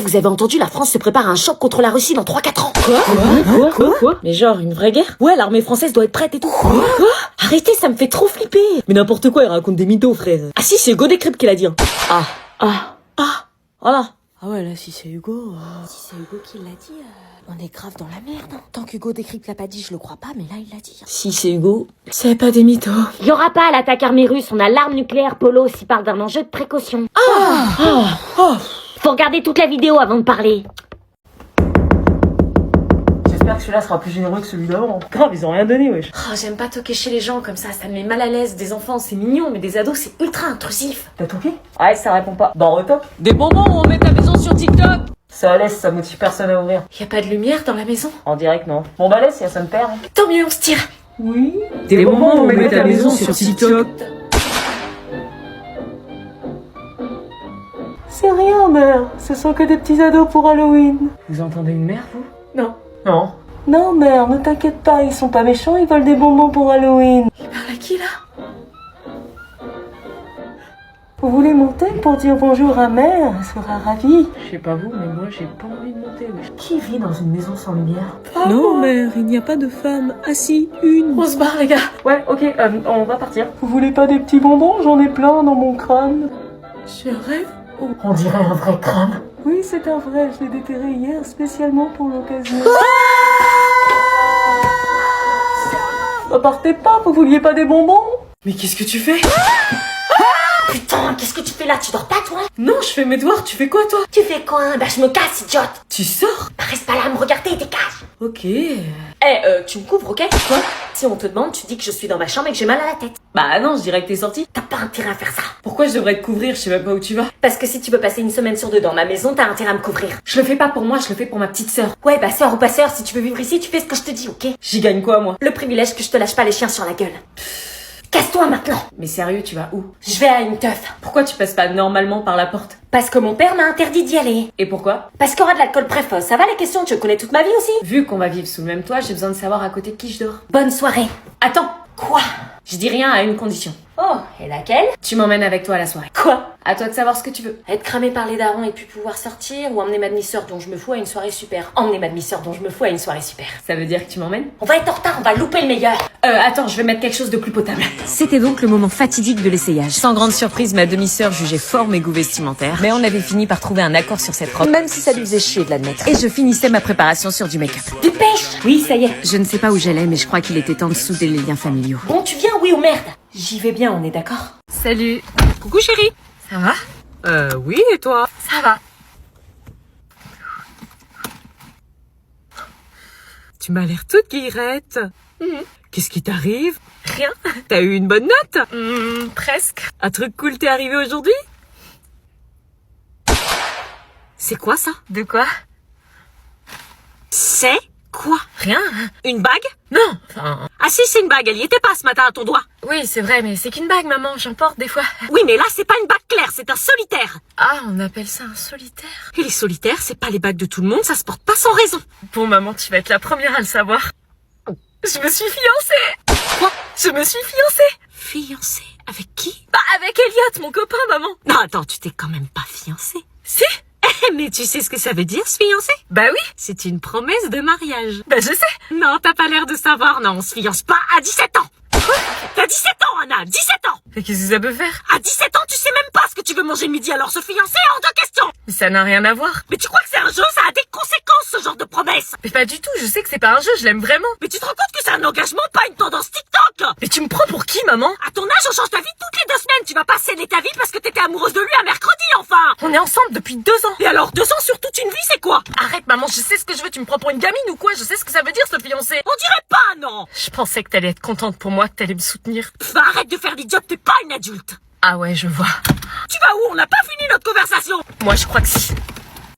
vous avez entendu, la France se prépare à un choc contre la Russie dans 3-4 ans. Quoi? Mais genre, une vraie guerre? Ouais, l'armée française doit être prête et tout. Quoi? Arrêtez, ça me fait trop flipper. Mais n'importe quoi, il raconte des mythos, frère. Ah si, c'est Hugo Décrypte qui l'a dit. Hein. Voilà. Ah ouais, là, si c'est Hugo... Si c'est Hugo qui l'a dit, on est grave dans la merde. Hein. Tant qu'Hugo Décrypte l'a pas dit, je le crois pas, mais là, il l'a dit. Hein. Si c'est Hugo, c'est pas des mythos. Y aura pas l'attaque armée russe, on a l'arme nucléaire. Polo s'y parle d'un enjeu de précaution. Faut regarder toute la vidéo avant de parler. J'espère que celui-là sera plus généreux que celui d'avant. Grave, ils ont rien donné, wesh. Oh, j'aime pas toquer chez les gens comme ça me met mal à l'aise. Des enfants, c'est mignon, mais des ados, c'est ultra intrusif. T'as toqué? Ouais, ça répond pas. Bah, on retoque. Des bonbons, on met ta maison sur TikTok. Ça laisse, ça motive personne à ouvrir. Y a pas de lumière dans la maison? En direct, non. Bon, bah laisse, ça me perd. Hein. Tant mieux, on se tire. Oui. Des bonbons, on met ta maison sur TikTok. C'est rien, mère. Ce sont que des petits ados pour Halloween. Vous entendez une mère, vous? Non. Non. Non, mère, ne t'inquiète pas, ils sont pas méchants, ils veulent des bonbons pour Halloween. Il parle à qui, là? Vous voulez monter pour dire bonjour à mère? Elle sera ravie. Je sais pas vous, mais moi, j'ai pas envie de monter. Qui vit dans une maison sans lumière? Non, mère, il n'y a pas de femme. Ah si, une. On se barre, les gars. Ouais, ok, on va partir. Vous voulez pas des petits bonbons? J'en ai plein dans mon crâne. Je rêve. On dirait un vrai crâne. Oui, c'est un vrai, je l'ai déterré hier spécialement pour l'occasion. Partez pas, vous vouliez pas des bonbons? Mais qu'est-ce que tu fais? Putain, qu'est-ce que tu fais là? Tu dors pas, toi? Non, je fais mes devoirs, tu fais quoi toi? Tu fais quoi? Bah, je me casse, idiote. Tu sors? Bah, reste pas là à me regarder, dégage. Ok. Tu me couvres, ok? Quoi? Si on te demande, tu dis que je suis dans ma chambre et que j'ai mal à la tête. Bah non, je dirais que t'es sortie. T'as pas intérêt à faire ça. Pourquoi je devrais te couvrir? Je sais même pas où tu vas. Parce que si tu veux passer une semaine sur deux dans ma maison, t'as intérêt à me couvrir. Je le fais pas pour moi, je le fais pour ma petite sœur. Ouais, bah sœur ou pas sœur, si tu veux vivre ici, tu fais ce que je te dis, ok? J'y gagne quoi, moi? Le privilège que je te lâche pas les chiens sur la gueule. Casse-toi maintenant. Mais sérieux, tu vas où? Je vais à une teuf. Pourquoi tu passes pas normalement par la porte? Parce que mon père m'a interdit d'y aller. Et pourquoi? Parce qu'il y aura de l'alcool précoce. Ça va les questions? Tu connais toute ma vie aussi? Vu qu'on va vivre sous le même toit, j'ai besoin de savoir à côté de qui je dors. Bonne soirée. Attends! Quoi? Je dis rien à une condition. Oh, et laquelle? Tu m'emmènes avec toi à la soirée. Quoi? À toi de savoir ce que tu veux. Être cramé par les darons et puis pouvoir sortir, ou emmener ma demi-sœur dont je me fous à une soirée super. Emmener ma demi-sœur dont je me fous à une soirée super. Ça veut dire que tu m'emmènes? On va être en retard, on va louper le meilleur. Attends, je vais mettre quelque chose de plus potable. C'était donc le moment fatidique de l'essayage. Sans grande surprise, ma demi-sœur jugeait fort mes goûts vestimentaires, mais on avait fini par trouver un accord sur cette robe, même si ça lui faisait chier de l'admettre. Et je finissais ma préparation sur du make-up. Dépêche! Oui, ça y est. Je ne sais pas où j'allais, mais je crois qu'il était temps de souder les liens familiaux. Bon, tu viens, oui ou merde? J'y vais bien, on est d'accord? Salut. Coucou chérie. Ça va? Oui, et toi? Ça va. Tu m'as l'air toute guillerette. Qu'est-ce qui t'arrive? Rien. T'as eu une bonne note? Presque. Un truc cool t'est arrivé aujourd'hui? C'est quoi ça? De quoi? C'est quoi? Rien. Une bague? Non, enfin... Ah si, c'est une bague, elle y était pas ce matin à ton doigt. Oui, c'est vrai, mais c'est qu'une bague, maman, j'en porte des fois. Oui, mais là, c'est pas une bague claire, c'est un solitaire. Ah, on appelle ça un solitaire. Et les solitaires, c'est pas les bagues de tout le monde, ça se porte pas sans raison. Bon, maman, tu vas être la première à le savoir. Je me suis fiancée. Quoi? Je me suis fiancée. Fiancée? Avec qui? Bah, avec Elliot, mon copain, maman. Non, attends, tu t'es quand même pas fiancée. Si? Mais tu sais ce que ça veut dire, se fiancer? Bah oui. C'est une promesse de mariage. Bah je sais. Non, t'as pas l'air de savoir, non, on se fiance pas à 17 ans. Quoi? T'as 17 ans, Anna, 17 ans. Mais qu'est-ce que ça peut faire? À 17 ans, tu sais même pas ce que tu veux manger le midi, alors se fiancer hors de question. Mais ça n'a rien à voir. Mais tu crois que c'est un jeu, ça a des conséquences, ce genre de promesse. Mais pas du tout, je sais que c'est pas un jeu, je l'aime vraiment. Mais tu te rends compte que c'est un engagement, pas une tendance TikTok. Mais tu me prends pour qui, maman? À ton âge, on change ta vie toutes les 2 semaines. Tu vas pas sceller ta vie parce que t'étais amoureuse de lui un mercredi, enfin. On est ensemble depuis 2 ans. Et alors, 2 ans sur toute une vie, c'est quoi? Arrête, maman, je sais ce que je veux, tu me prends pour une gamine ou quoi? Je sais ce que ça veut dire, se fiancer. On dirait pas, non. Je pensais que t'allais être contente pour moi, que t'allais me soutenir. Arrête de faire l'idiote, t'es pas une adulte. Ah ouais, je vois. Tu vas où? On n'a pas fini notre conversation. Moi, je crois que si.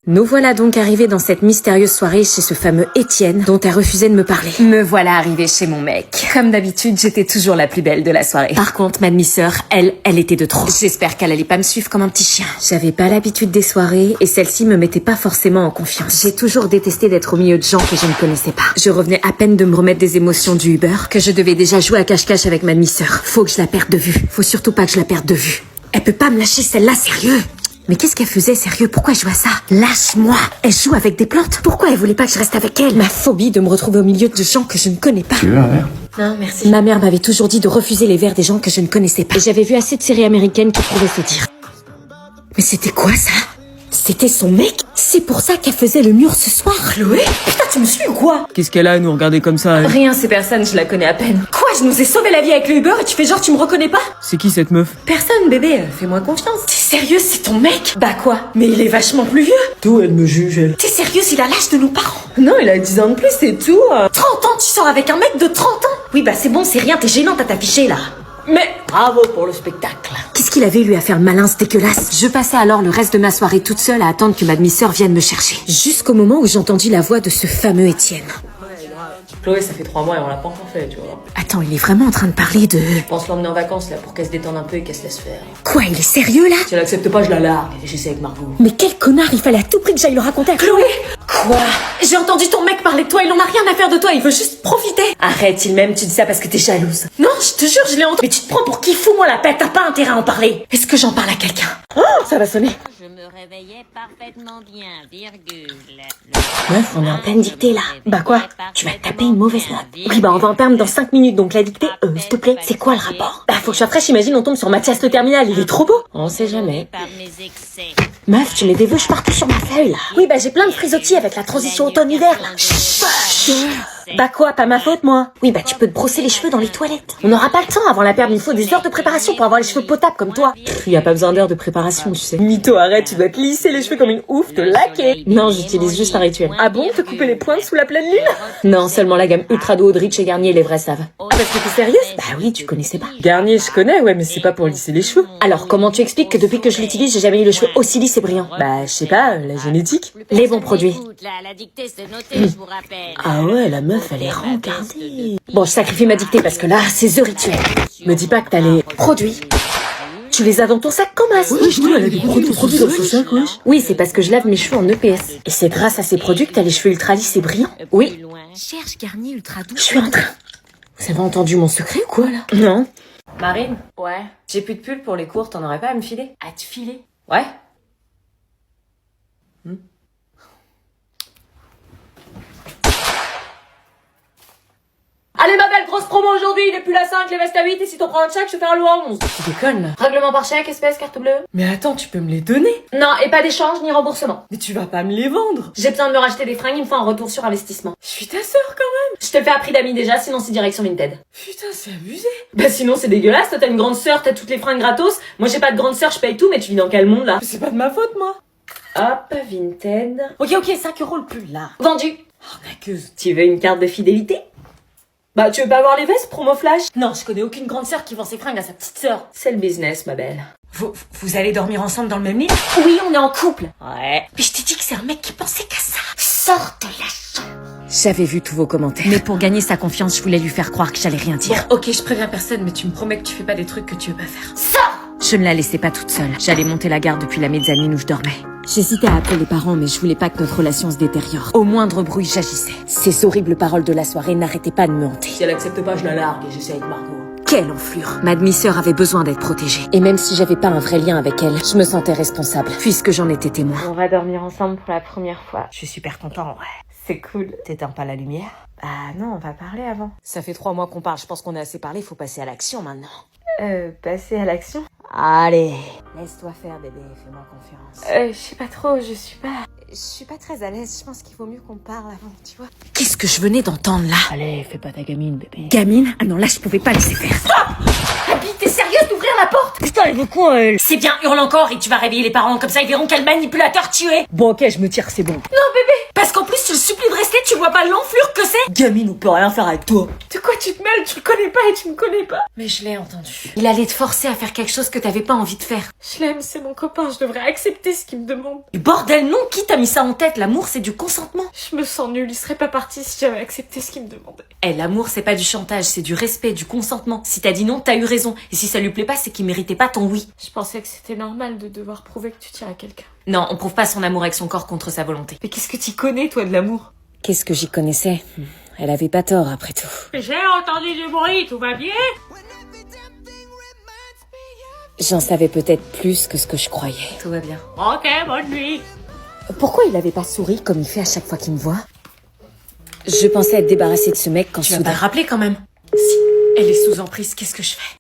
Nous voilà donc arrivés dans cette mystérieuse soirée chez ce fameux Étienne dont elle refusait de me parler. Me voilà arrivée chez mon mec. Comme d'habitude, j'étais toujours la plus belle de la soirée. Par contre, ma demi-sœur, elle était de trop. J'espère qu'elle allait pas me suivre comme un petit chien. J'avais pas l'habitude des soirées et celle-ci me mettait pas forcément en confiance. J'ai toujours détesté d'être au milieu de gens que je ne connaissais pas. Je revenais à peine de me remettre des émotions du Uber que je devais déjà jouer à cache-cache avec ma demi-sœur. Faut que je la perde de vue. Faut surtout pas que je la perde de vue. Elle peut pas me lâcher celle-là, sérieux. Mais qu'est-ce qu'elle faisait, sérieux? Pourquoi elle joue à ça? Lâche-moi! Elle joue avec des plantes? Pourquoi elle voulait pas que je reste avec elle? Ma phobie de me retrouver au milieu de gens que je ne connais pas. Tu veux un verre? Non, merci. Ma mère m'avait toujours dit de refuser les verres des gens que je ne connaissais pas. Et j'avais vu assez de séries américaines qui pouvaient se dire. Mais c'était quoi ça? C'était son mec? C'est pour ça qu'elle faisait le mur ce soir? Chloé? Putain, tu me suis ou quoi? Qu'est-ce qu'elle a à nous regarder comme ça, elle? Rien, c'est personne, je la connais à peine. Quoi? Je nous ai sauvé la vie avec le Uber et tu fais genre tu me reconnais pas? C'est qui cette meuf? Personne, bébé, fais-moi confiance. T'es sérieux, c'est ton mec? Bah quoi? Mais il est vachement plus vieux. D'où elle me juge, elle? T'es sérieuse, il a l'âge de nos parents. Non, il a 10 ans de plus, c'est tout. 30 ans, tu sors avec un mec de 30 ans? Oui, bah c'est bon, c'est rien, t'es gênante à t'afficher là. Mais bravo pour le spectacle. Qu'est-ce qu'il avait lui à faire le malin, ce dégueulasse? Je passais alors le reste de ma soirée toute seule à attendre que ma demi-sœur vienne me chercher. Jusqu'au moment où j'entendis la voix de ce fameux Étienne. Chloé, ça fait 3 mois et on l'a pas encore fait, tu vois. Attends, il est vraiment en train de parler de... Je pense l'emmener en vacances, là, pour qu'elle se détende un peu et qu'elle se laisse faire. Quoi, il est sérieux là? Si elle accepte pas, je la largue. Et j'essaie avec Margot. Mais quel connard, il fallait à tout prix que j'aille le raconter à Chloé. Quoi? J'ai entendu ton mec parler de toi, il en a rien à faire de toi, il veut juste profiter. Arrête, il m'aime, tu dis ça parce que t'es jalouse. Non, je te jure, je l'ai entendu. Mais tu te prends pour qui? Fous-moi la paix, t'as pas intérêt à en parler. Est-ce que j'en parle à quelqu'un? Oh, ça va sonner. Je me réveillais parfaitement bien, virgule. Meuf, on est en pleine dictée là. Bah quoi? Tu vas te taper une mauvaise note. Oui, bah on va en perdre dans 5 minutes, donc la dictée, s'il te plaît, c'est quoi le rapport? Bah faut que je sois fraîche, imagine on tombe sur Mathias le terminal, il est trop beau. On sait jamais. Par mes excès. Meuf, tu mets des vœux partout sur ma feuille là. Oui, bah j'ai plein de frisottis avec la transition automne-hiver là. Bah quoi, pas ma faute moi. Oui, bah tu peux te brosser les cheveux dans les toilettes. On n'aura pas le temps avant la perte, il faut des heures de préparation pour avoir les cheveux potables comme toi. Y a pas besoin d'heures de préparation, tu sais. Mytho, arrête, tu dois te lisser les cheveux comme une ouf, te laquer. Non, j'utilise juste un rituel. Ah bon, te couper les pointes sous la pleine lune? Non, seulement la gamme Ultra Duo de Rich et Garnier, les vrais savent. Ah parce que t'es sérieuse? Bah oui, tu connaissais pas. Garnier, je connais, ouais, mais c'est pas pour lisser les cheveux. Alors, comment tu expliques que depuis que je l'utilise, j'ai jamais eu le cheveu aussi lisse et brillant? Bah, je sais pas, la génétique. Les bons produits. La dictée, c'est noté, je vous rappelle. Ah ouais, la meuf, elle est rencardée. Bon, je sacrifie ma dictée parce que là, c'est The Rituel. Me dis pas que t'as les Produits. Tu les as dans ton sac comme as? Oui, je dis, elle a des produits dans son sac, wesh. Oui, c'est parce que je lave mes cheveux en EPS. Et c'est grâce à ces produits que t'as les cheveux ultra lisses et brillants. Oui. Cherche Garnier Ultra Doux. Je suis en train. Vous avez entendu mon secret ou quoi, là? Non. Marine? Ouais. J'ai plus de pull pour les cours, t'en aurais pas à me filer? À te filer? Ouais. Allez ma belle, grosse promo aujourd'hui, il est plus la 5, les vestes à 8 et si t'en prends un de chaque, je te fais un lot à 11. Tu déconnes là. Règlement par chèque, espèce, carte bleue. Mais attends, tu peux me les donner? Non, et pas d'échange ni remboursement. Mais tu vas pas me les vendre? J'ai besoin de me racheter des fringues, il me faut un retour sur investissement. Je suis ta sœur quand même. Je te le fais à prix d'amis déjà, sinon c'est direction Vinted. Putain, c'est abusé. Bah sinon c'est dégueulasse, toi t'as une grande sœur, t'as toutes les fringues gratos. Moi j'ai pas de grande sœur, je paye tout, mais tu vis dans quel monde là? Mais c'est pas de ma faute, moi. Hop, Vinted. Ok, 5 € le pull là. Vendu. Arnaqueuse. Tu veux une carte de fidélité? Bah tu veux pas avoir les vestes, promo flash? Non, je connais aucune grande sœur qui vend ses fringues à sa petite sœur. C'est le business, ma belle. Vous allez dormir ensemble dans le même lit? Oui, on est en couple. Ouais. Mais je t'ai dit que c'est un mec qui pensait qu'à ça. Sors de la chambre. J'avais vu tous vos commentaires. Mais pour gagner sa confiance, je voulais lui faire croire que j'allais rien dire. Ok, je préviens personne, mais tu me promets que tu fais pas des trucs que tu veux pas faire. Sors! Je ne la laissais pas toute seule. J'allais monter la garde depuis la mezzanine où je dormais. J'hésitais à appeler les parents, mais je voulais pas que notre relation se détériore. Au moindre bruit, j'agissais. Ces horribles paroles de la soirée n'arrêtaient pas de me hanter. Si elle accepte pas, je la largue et j'essaie avec Margot. Quelle enflure! Ma demi-sœur avait besoin d'être protégée. Et même si j'avais pas un vrai lien avec elle, je me sentais responsable, puisque j'en étais témoin. On va dormir ensemble pour la première fois. Je suis super content, ouais. C'est cool. T'éteins pas la lumière? Ah non, on va parler avant. Ça fait 3 mois qu'on parle, je pense qu'on a assez parlé, faut passer à l'action maintenant. Passer à l'action? Allez, laisse-toi faire bébé, fais-moi confiance. Je sais pas trop, je suis pas très à l'aise, je pense qu'il vaut mieux qu'on parle avant, tu vois. Qu'est-ce que je venais d'entendre là? Allez, fais pas ta gamine, bébé. Gamine? Ah non, là je pouvais pas laisser faire. Abby, t'es sérieuse d'ouvrir la porte? Putain, elle veut quoi elle? C'est bien, hurle encore et tu vas réveiller les parents, comme ça ils verront quel manipulateur tu es. Bon, ok, je me tire, c'est bon. Non bébé, parce qu'en plus tu le supplies de rester, tu vois pas l'enflure que c'est? Gamine, on peut rien faire avec toi. De quoi tu te mêles? Tu le connais pas et tu me connais pas. Mais je l'ai entendu. Il allait te forcer à faire quelque chose que t'avais pas envie de faire. Je l'aime, c'est mon copain, je devrais accepter ce qu'il me demande. Et bordel non, qui t'a mis ça en tête? L'amour c'est du consentement. Je me sens nulle, il serait pas parti si j'avais accepté ce qu'il me demandait. L'amour c'est pas du chantage, c'est du respect, du consentement. Si t'as dit non, t'as eu raison. Et si ça lui plaît pas, c'est qu'il méritait pas ton oui. Je pensais que c'était normal de devoir prouver que tu tiens à quelqu'un. Non, on prouve pas son amour avec son corps contre sa volonté. Mais qu'est-ce que t'y connais toi de l'amour? Qu'est-ce que j'y connaissais? Elle avait pas tort après tout. J'ai entendu du bruit, tout va bien? J'en savais peut-être plus que ce que je croyais. Tout va bien. Ok, bonne nuit. Pourquoi il avait pas souri comme il fait à chaque fois qu'il me voit? Je pensais être débarrassée de ce mec quand Tu vas pas soudain... le rappeler quand même. Si elle est sous emprise, qu'est-ce que je fais?